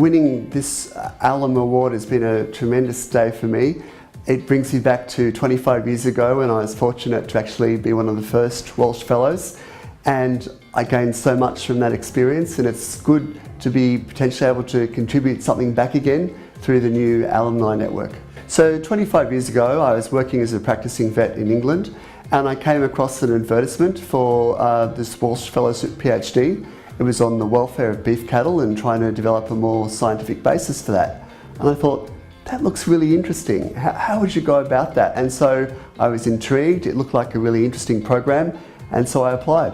winning this Alum award has been a tremendous day for me. It brings me back to 25 years ago when I was fortunate to actually be one of the first Walsh Fellows, and I gained so much from that experience, and it's good to be potentially able to contribute something back again through the new alumni network. So 25 years ago I was working as a practicing vet in England, and I came across an advertisement for this Walsh Fellowship PhD. It was on the welfare of beef cattle and trying to develop a more scientific basis for that. And I thought, that looks really interesting. How would you go about that? And so I was intrigued. It looked like a really interesting program, and so I applied.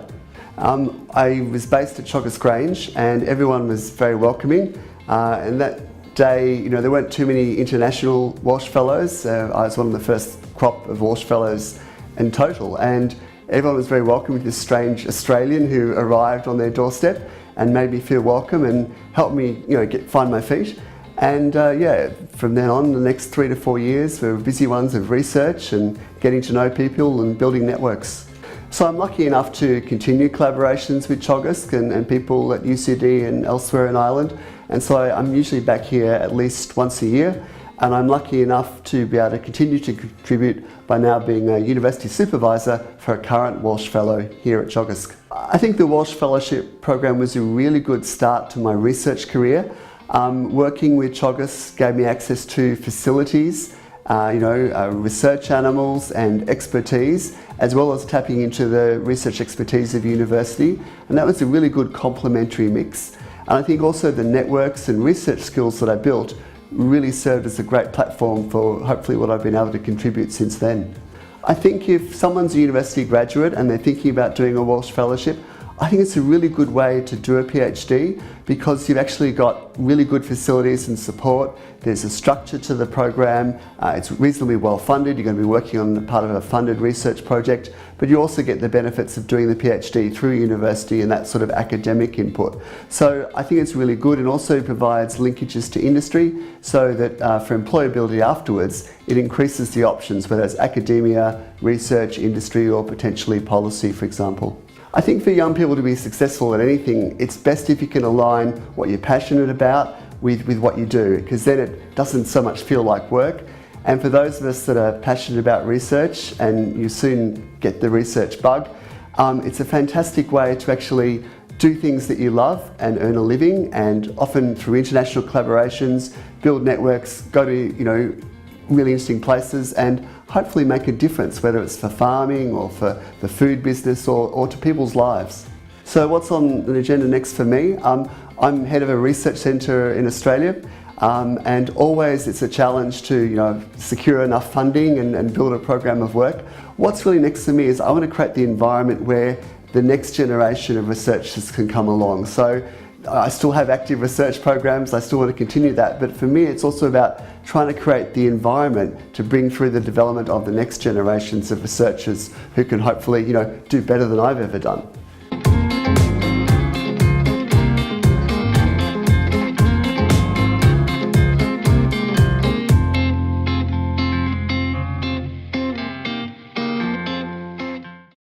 I was based at Teagasc Grange, and everyone was very welcoming. And that day, there weren't too many international Walsh Fellows. I was one of the first crop of Walsh Fellows in total, and everyone was very welcoming. This strange Australian who arrived on their doorstep and made me feel welcome and helped me, find my feet. And from then on, the next 3 to 4 years were busy ones of research and getting to know people and building networks. So I'm lucky enough to continue collaborations with Teagasc and people at UCD and elsewhere in Ireland. And so I'm usually back here at least once a year. And I'm lucky enough to be able to continue to contribute by now being a university supervisor for a current Walsh Fellow here at Teagasc. I think the Walsh Fellowship program was a really good start to my research career. Working with Teagasc gave me access to facilities, research animals and expertise, as well as tapping into the research expertise of university, and that was a really good complementary mix. And I think also the networks and research skills that I built really served as a great platform for hopefully what I've been able to contribute since then. I think if someone's a university graduate and they're thinking about doing a Walsh Fellowship, I think it's a really good way to do a PhD because you've actually got really good facilities and support. There's a structure to the program. It's reasonably well funded. You're going to be working on part of a funded research project, but you also get the benefits of doing the PhD through university and that sort of academic input. So I think it's really good, and also provides linkages to industry so that for employability afterwards, it increases the options, whether it's academia, research, industry, or potentially policy, for example. I think for young people to be successful at anything, it's best if you can align what you're passionate about with what you do, because then it doesn't so much feel like work. And for those of us that are passionate about research, and you soon get the research bug, it's a fantastic way to actually do things that you love and earn a living, and often through international collaborations, build networks, go to really interesting places, and hopefully make a difference, whether it's for farming or for the food business or to people's lives. So what's on the agenda next for me? I'm head of a research centre in Australia, and always it's a challenge to secure enough funding and build a program of work. What's really next for me is I want to create the environment where the next generation of researchers can come along. So I still have active research programs, I still want to continue that, but for me it's also about trying to create the environment to bring through the development of the next generations of researchers who can hopefully do better than I've ever done.